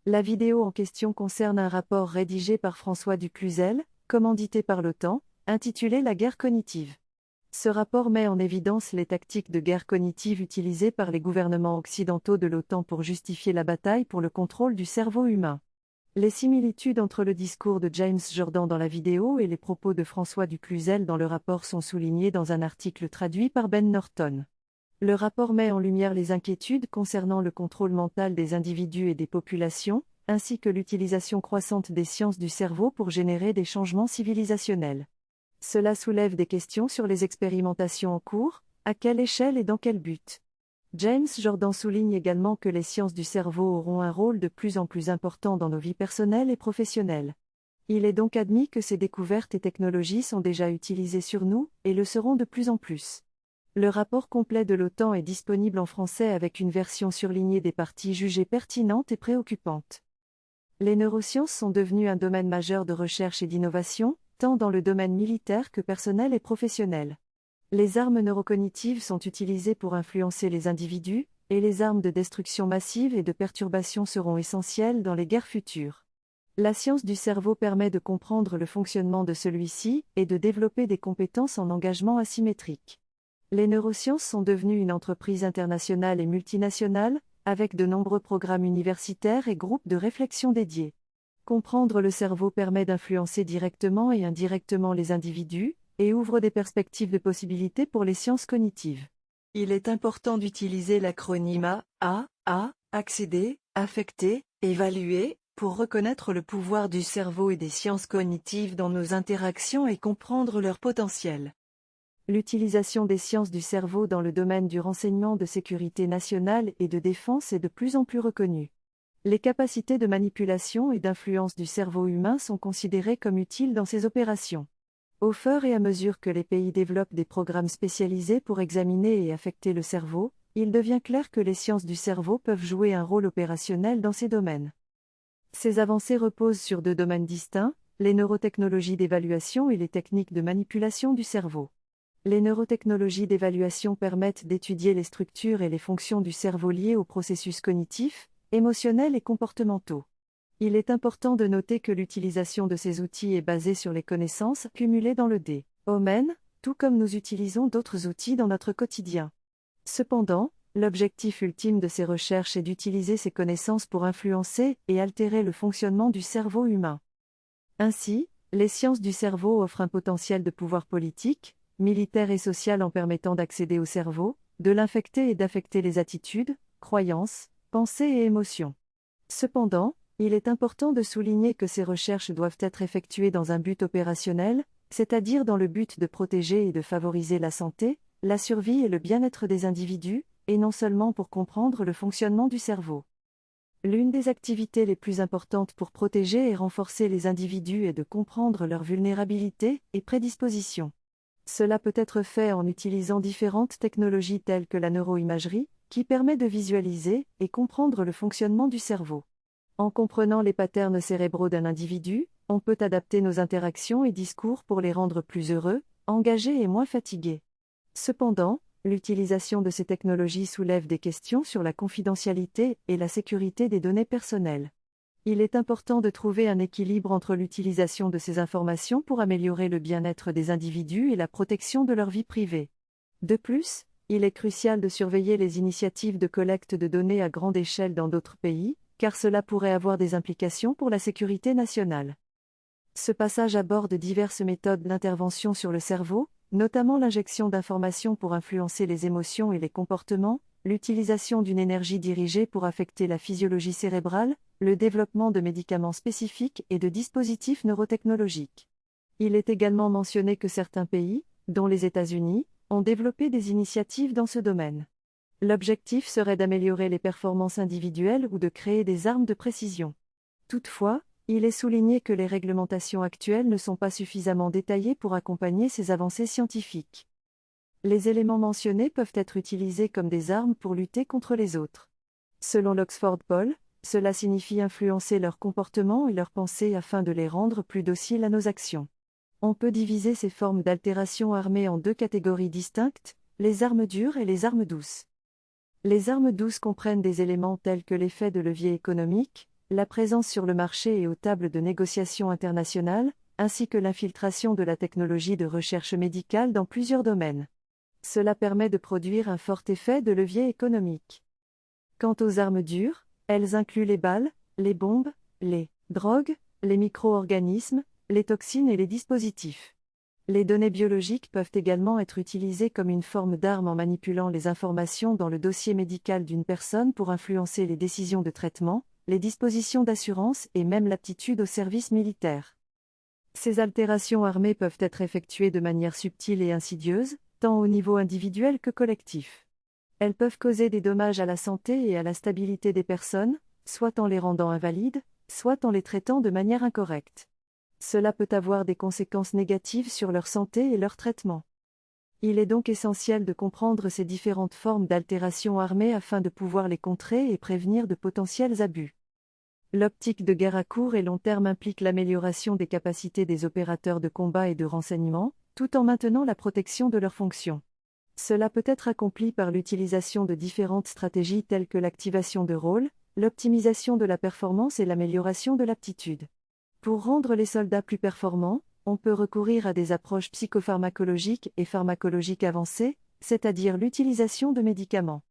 La vidéo en question concerne un rapport rédigé par François Ducluzel, commandité par l'OTAN, intitulé La guerre cognitive. Ce rapport met en évidence les tactiques de guerre cognitive utilisées par les gouvernements occidentaux de l'OTAN pour justifier la bataille pour le contrôle du cerveau humain. Les similitudes entre le discours de James Jordan dans la vidéo et les propos de François Ducluzel dans le rapport sont soulignés dans un article traduit par Ben Norton. Le rapport met en lumière les inquiétudes concernant le contrôle mental des individus et des populations, ainsi que l'utilisation croissante des sciences du cerveau pour générer des changements civilisationnels. Cela soulève des questions sur les expérimentations en cours, à quelle échelle et dans quel but. James Jordan souligne également que les sciences du cerveau auront un rôle de plus en plus important dans nos vies personnelles et professionnelles. Il est donc admis que ces découvertes et technologies sont déjà utilisées sur nous, et le seront de plus en plus. Le rapport complet de l'OTAN est disponible en français avec une version surlignée des parties jugées pertinentes et préoccupantes. Les neurosciences sont devenues un domaine majeur de recherche et d'innovation, tant dans le domaine militaire que personnel et professionnel. Les armes neurocognitives sont utilisées pour influencer les individus, et les armes de destruction massive et de perturbation seront essentielles dans les guerres futures. La science du cerveau permet de comprendre le fonctionnement de celui-ci et de développer des compétences en engagement asymétrique. Les neurosciences sont devenues une entreprise internationale et multinationale, avec de nombreux programmes universitaires et groupes de réflexion dédiés. Comprendre le cerveau permet d'influencer directement et indirectement les individus, et ouvre des perspectives de possibilités pour les sciences cognitives. Il est important d'utiliser l'acronyme A, accéder, affecter, évaluer, pour reconnaître le pouvoir du cerveau et des sciences cognitives dans nos interactions et comprendre leur potentiel. L'utilisation des sciences du cerveau dans le domaine du renseignement de sécurité nationale et de défense est de plus en plus reconnue. Les capacités de manipulation et d'influence du cerveau humain sont considérées comme utiles dans ces opérations. Au fur et à mesure que les pays développent des programmes spécialisés pour examiner et affecter le cerveau, il devient clair que les sciences du cerveau peuvent jouer un rôle opérationnel dans ces domaines. Ces avancées reposent sur deux domaines distincts, les neurotechnologies d'évaluation et les techniques de manipulation du cerveau. Les neurotechnologies d'évaluation permettent d'étudier les structures et les fonctions du cerveau liées aux processus cognitifs, émotionnels et comportementaux. Il est important de noter que l'utilisation de ces outils est basée sur les connaissances cumulées dans le domaine, tout comme nous utilisons d'autres outils dans notre quotidien. Cependant, l'objectif ultime de ces recherches est d'utiliser ces connaissances pour influencer et altérer le fonctionnement du cerveau humain. Ainsi, les sciences du cerveau offrent un potentiel de pouvoir politique, militaire et social en permettant d'accéder au cerveau, de l'infecter et d'affecter les attitudes, croyances, pensées et émotions. Cependant, il est important de souligner que ces recherches doivent être effectuées dans un but opérationnel, c'est-à-dire dans le but de protéger et de favoriser la santé, la survie et le bien-être des individus, et non seulement pour comprendre le fonctionnement du cerveau. L'une des activités les plus importantes pour protéger et renforcer les individus est de comprendre leurs vulnérabilités et prédispositions. Cela peut être fait en utilisant différentes technologies telles que la neuroimagerie, qui permet de visualiser et comprendre le fonctionnement du cerveau. En comprenant les patterns cérébraux d'un individu, on peut adapter nos interactions et discours pour les rendre plus heureux, engagés et moins fatigués. Cependant, l'utilisation de ces technologies soulève des questions sur la confidentialité et la sécurité des données personnelles. Il est important de trouver un équilibre entre l'utilisation de ces informations pour améliorer le bien-être des individus et la protection de leur vie privée. De plus, il est crucial de surveiller les initiatives de collecte de données à grande échelle dans d'autres pays, car cela pourrait avoir des implications pour la sécurité nationale. Ce passage aborde diverses méthodes d'intervention sur le cerveau, notamment l'injection d'informations pour influencer les émotions et les comportements, l'utilisation d'une énergie dirigée pour affecter la physiologie cérébrale, le développement de médicaments spécifiques et de dispositifs neurotechnologiques. Il est également mentionné que certains pays, dont les États-Unis, ont développé des initiatives dans ce domaine. L'objectif serait d'améliorer les performances individuelles ou de créer des armes de précision. Toutefois, il est souligné que les réglementations actuelles ne sont pas suffisamment détaillées pour accompagner ces avancées scientifiques. Les éléments mentionnés peuvent être utilisés comme des armes pour lutter contre les autres. Selon l'Oxford Poll, cela signifie influencer leur comportement et leurs pensées afin de les rendre plus dociles à nos actions. On peut diviser ces formes d'altération armée en deux catégories distinctes, les armes dures et les armes douces. Les armes douces comprennent des éléments tels que l'effet de levier économique, la présence sur le marché et aux tables de négociation internationales, ainsi que l'infiltration de la technologie de recherche médicale dans plusieurs domaines. Cela permet de produire un fort effet de levier économique. Quant aux armes dures, elles incluent les balles, les bombes, les drogues, les micro-organismes, les toxines et les dispositifs. Les données biologiques peuvent également être utilisées comme une forme d'arme en manipulant les informations dans le dossier médical d'une personne pour influencer les décisions de traitement, les dispositions d'assurance et même l'aptitude au service militaire. Ces altérations armées peuvent être effectuées de manière subtile et insidieuse, tant au niveau individuel que collectif. Elles peuvent causer des dommages à la santé et à la stabilité des personnes, soit en les rendant invalides, soit en les traitant de manière incorrecte. Cela peut avoir des conséquences négatives sur leur santé et leur traitement. Il est donc essentiel de comprendre ces différentes formes d'altération armée afin de pouvoir les contrer et prévenir de potentiels abus. L'optique de guerre à court et long terme implique l'amélioration des capacités des opérateurs de combat et de renseignement, tout en maintenant la protection de leurs fonctions. Cela peut être accompli par l'utilisation de différentes stratégies telles que l'activation de rôles, l'optimisation de la performance et l'amélioration de l'aptitude. Pour rendre les soldats plus performants, on peut recourir à des approches psychopharmacologiques et pharmacologiques avancées, c'est-à-dire l'utilisation de médicaments.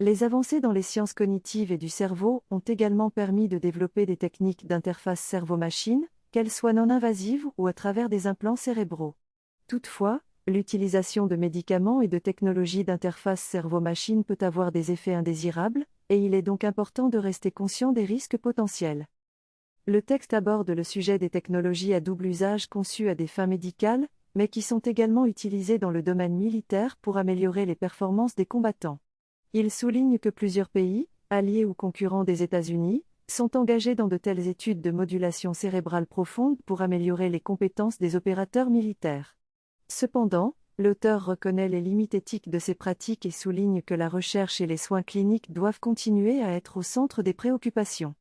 Les avancées dans les sciences cognitives et du cerveau ont également permis de développer des techniques d'interface cerveau-machine, qu'elles soient non invasives ou à travers des implants cérébraux. Toutefois, l'utilisation de médicaments et de technologies d'interface cerveau-machine peut avoir des effets indésirables, et il est donc important de rester conscient des risques potentiels. Le texte aborde le sujet des technologies à double usage conçues à des fins médicales, mais qui sont également utilisées dans le domaine militaire pour améliorer les performances des combattants. Il souligne que plusieurs pays, alliés ou concurrents des États-Unis, sont engagés dans de telles études de modulation cérébrale profonde pour améliorer les compétences des opérateurs militaires. Cependant, l'auteur reconnaît les limites éthiques de ces pratiques et souligne que la recherche et les soins cliniques doivent continuer à être au centre des préoccupations.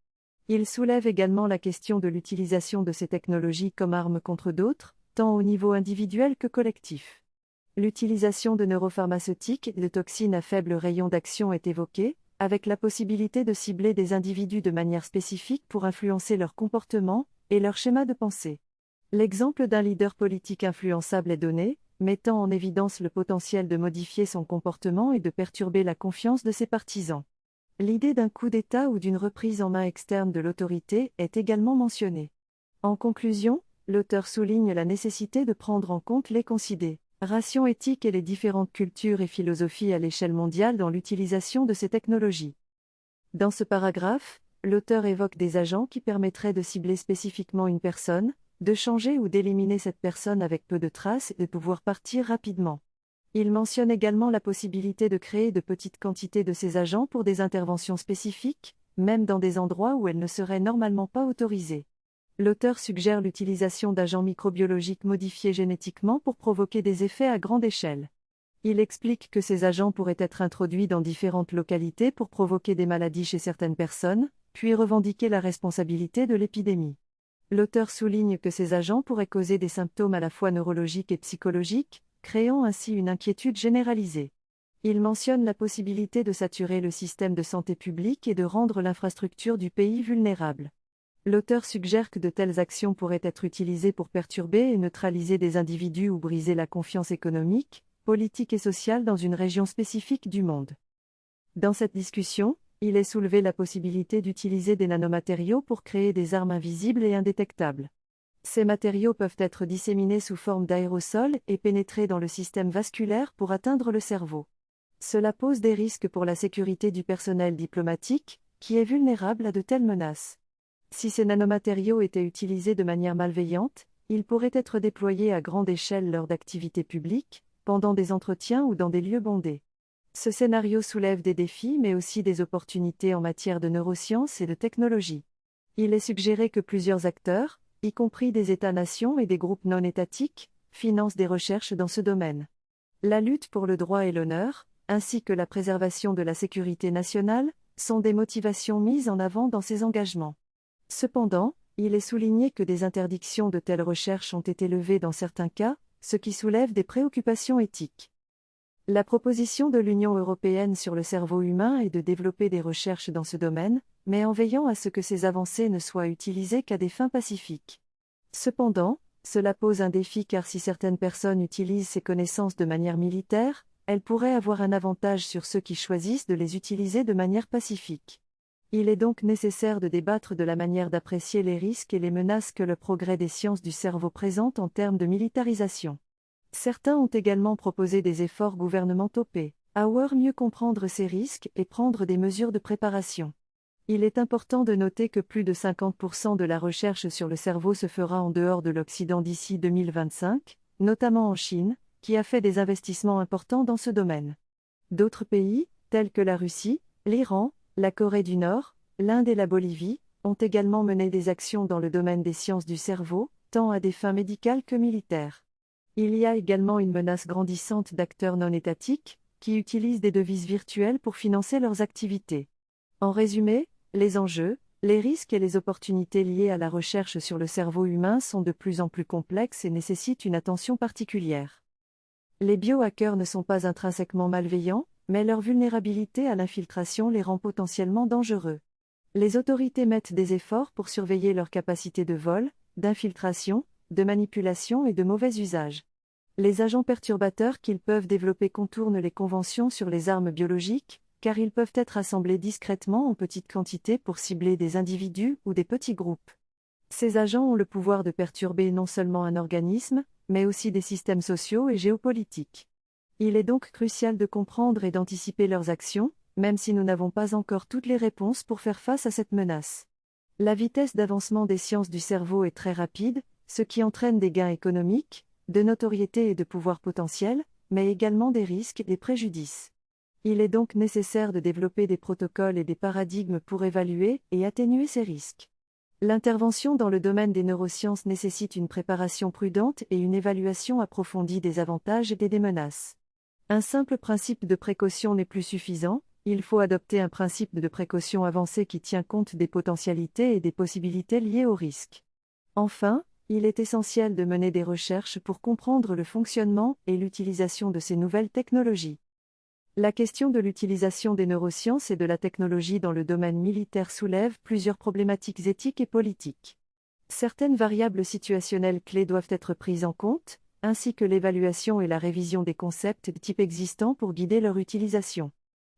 Il soulève également la question de l'utilisation de ces technologies comme armes contre d'autres, tant au niveau individuel que collectif. L'utilisation de neuropharmaceutiques et de toxines à faible rayon d'action est évoquée, avec la possibilité de cibler des individus de manière spécifique pour influencer leur comportement et leur schéma de pensée. L'exemple d'un leader politique influençable est donné, mettant en évidence le potentiel de modifier son comportement et de perturber la confiance de ses partisans. L'idée d'un coup d'État ou d'une reprise en main externe de l'autorité est également mentionnée. En conclusion, l'auteur souligne la nécessité de prendre en compte les considérations éthiques et les différentes cultures et philosophies à l'échelle mondiale dans l'utilisation de ces technologies. Dans ce paragraphe, l'auteur évoque des agents qui permettraient de cibler spécifiquement une personne, de changer ou d'éliminer cette personne avec peu de traces et de pouvoir partir rapidement. Il mentionne également la possibilité de créer de petites quantités de ces agents pour des interventions spécifiques, même dans des endroits où elles ne seraient normalement pas autorisées. L'auteur suggère l'utilisation d'agents microbiologiques modifiés génétiquement pour provoquer des effets à grande échelle. Il explique que ces agents pourraient être introduits dans différentes localités pour provoquer des maladies chez certaines personnes, puis revendiquer la responsabilité de l'épidémie. L'auteur souligne que ces agents pourraient causer des symptômes à la fois neurologiques et psychologiques, créant ainsi une inquiétude généralisée. Il mentionne la possibilité de saturer le système de santé publique et de rendre l'infrastructure du pays vulnérable. L'auteur suggère que de telles actions pourraient être utilisées pour perturber et neutraliser des individus ou briser la confiance économique, politique et sociale dans une région spécifique du monde. Dans cette discussion, il est soulevé la possibilité d'utiliser des nanomatériaux pour créer des armes invisibles et indétectables. Ces matériaux peuvent être disséminés sous forme d'aérosols et pénétrer dans le système vasculaire pour atteindre le cerveau. Cela pose des risques pour la sécurité du personnel diplomatique, qui est vulnérable à de telles menaces. Si ces nanomatériaux étaient utilisés de manière malveillante, ils pourraient être déployés à grande échelle lors d'activités publiques, pendant des entretiens ou dans des lieux bondés. Ce scénario soulève des défis mais aussi des opportunités en matière de neurosciences et de technologie. Il est suggéré que plusieurs acteurs, y compris des États-nations et des groupes non étatiques, financent des recherches dans ce domaine. La lutte pour le droit et l'honneur, ainsi que la préservation de la sécurité nationale, sont des motivations mises en avant dans ces engagements. Cependant, il est souligné que des interdictions de telles recherches ont été levées dans certains cas, ce qui soulève des préoccupations éthiques. La proposition de l'Union européenne sur le cerveau humain est de développer des recherches dans ce domaine, mais en veillant à ce que ces avancées ne soient utilisées qu'à des fins pacifiques. Cependant, cela pose un défi car si certaines personnes utilisent ces connaissances de manière militaire, elles pourraient avoir un avantage sur ceux qui choisissent de les utiliser de manière pacifique. Il est donc nécessaire de débattre de la manière d'apprécier les risques et les menaces que le progrès des sciences du cerveau présente en termes de militarisation. Certains ont également proposé des efforts gouvernementaux pour mieux comprendre ces risques et prendre des mesures de préparation. Il est important de noter que plus de 50% de la recherche sur le cerveau se fera en dehors de l'Occident d'ici 2025, notamment en Chine, qui a fait des investissements importants dans ce domaine. D'autres pays, tels que la Russie, l'Iran, la Corée du Nord, l'Inde et la Bolivie, ont également mené des actions dans le domaine des sciences du cerveau, tant à des fins médicales que militaires. Il y a également une menace grandissante d'acteurs non étatiques, qui utilisent des devises virtuelles pour financer leurs activités. En résumé, les enjeux, les risques et les opportunités liées à la recherche sur le cerveau humain sont de plus en plus complexes et nécessitent une attention particulière. Les biohackers ne sont pas intrinsèquement malveillants, mais leur vulnérabilité à l'infiltration les rend potentiellement dangereux. Les autorités mettent des efforts pour surveiller leurs capacités de vol, d'infiltration, de manipulation et de mauvais usage. Les agents perturbateurs qu'ils peuvent développer contournent les conventions sur les armes biologiques, car ils peuvent être assemblés discrètement en petites quantités pour cibler des individus ou des petits groupes. Ces agents ont le pouvoir de perturber non seulement un organisme, mais aussi des systèmes sociaux et géopolitiques. Il est donc crucial de comprendre et d'anticiper leurs actions, même si nous n'avons pas encore toutes les réponses pour faire face à cette menace. La vitesse d'avancement des sciences du cerveau est très rapide, ce qui entraîne des gains économiques, de notoriété et de pouvoir potentiel, mais également des risques et des préjudices. Il est donc nécessaire de développer des protocoles et des paradigmes pour évaluer et atténuer ces risques. L'intervention dans le domaine des neurosciences nécessite une préparation prudente et une évaluation approfondie des avantages et des menaces. Un simple principe de précaution n'est plus suffisant, il faut adopter un principe de précaution avancé qui tient compte des potentialités et des possibilités liées aux risques. Enfin, il est essentiel de mener des recherches pour comprendre le fonctionnement et l'utilisation de ces nouvelles technologies. La question de l'utilisation des neurosciences et de la technologie dans le domaine militaire soulève plusieurs problématiques éthiques et politiques. Certaines variables situationnelles clés doivent être prises en compte, ainsi que l'évaluation et la révision des concepts de type existants pour guider leur utilisation.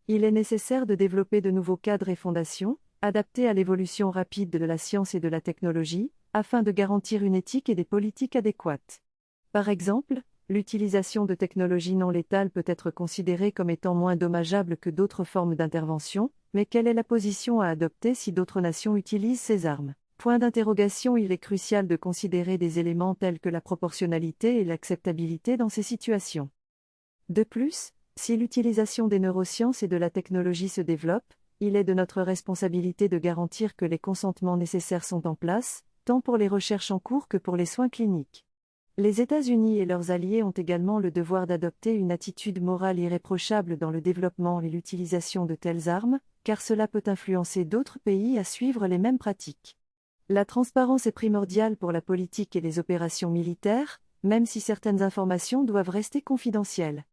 Il est nécessaire de développer de nouveaux cadres et fondations, adaptés à l'évolution rapide de la science et de la technologie, afin de garantir une éthique et des politiques adéquates. Par exemple, l'utilisation de technologies non létales peut être considérée comme étant moins dommageable que d'autres formes d'intervention, mais quelle est la position à adopter si d'autres nations utilisent ces armes ? Point d'interrogation. Il est crucial de considérer des éléments tels que la proportionnalité et l'acceptabilité dans ces situations. De plus, si l'utilisation des neurosciences et de la technologie se développe, il est de notre responsabilité de garantir que les consentements nécessaires sont en place, tant pour les recherches en cours que pour les soins cliniques. Les États-Unis et leurs alliés ont également le devoir d'adopter une attitude morale irréprochable dans le développement et l'utilisation de telles armes, car cela peut influencer d'autres pays à suivre les mêmes pratiques. La transparence est primordiale pour la politique et les opérations militaires, même si certaines informations doivent rester confidentielles.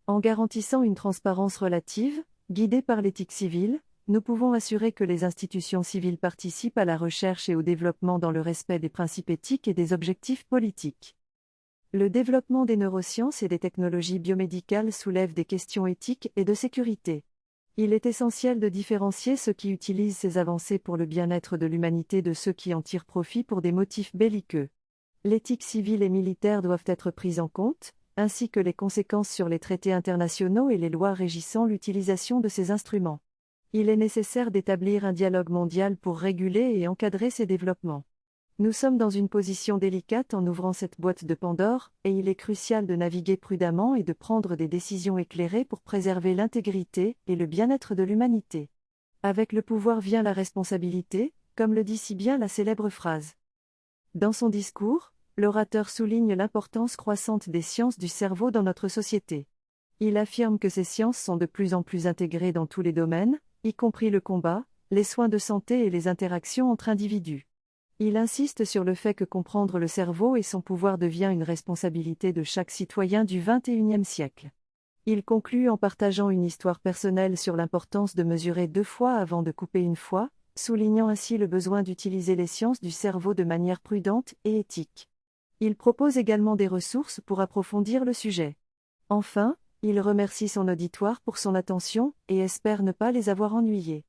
En garantissant une transparence relative, guidée par l'éthique civile, nous pouvons assurer que les institutions civiles participent à la recherche et au développement dans le respect des principes éthiques et des objectifs politiques. Le développement des neurosciences et des technologies biomédicales soulève des questions éthiques et de sécurité. Il est essentiel de différencier ceux qui utilisent ces avancées pour le bien-être de l'humanité de ceux qui en tirent profit pour des motifs belliqueux. L'éthique civile et militaire doivent être prises en compte, ainsi que les conséquences sur les traités internationaux et les lois régissant l'utilisation de ces instruments. Il est nécessaire d'établir un dialogue mondial pour réguler et encadrer ces développements. Nous sommes dans une position délicate en ouvrant cette boîte de Pandore, et il est crucial de naviguer prudemment et de prendre des décisions éclairées pour préserver l'intégrité et le bien-être de l'humanité. Avec le pouvoir vient la responsabilité, comme le dit si bien la célèbre phrase. Dans son discours, l'orateur souligne l'importance croissante des sciences du cerveau dans notre société. Il affirme que ces sciences sont de plus en plus intégrées dans tous les domaines, y compris le combat, les soins de santé et les interactions entre individus. Il insiste sur le fait que comprendre le cerveau et son pouvoir devient une responsabilité de chaque citoyen du XXIe siècle. Il conclut en partageant une histoire personnelle sur l'importance de mesurer 2 fois avant de couper une fois, soulignant ainsi le besoin d'utiliser les sciences du cerveau de manière prudente et éthique. Il propose également des ressources pour approfondir le sujet. Enfin, il remercie son auditoire pour son attention et espère ne pas les avoir ennuyés.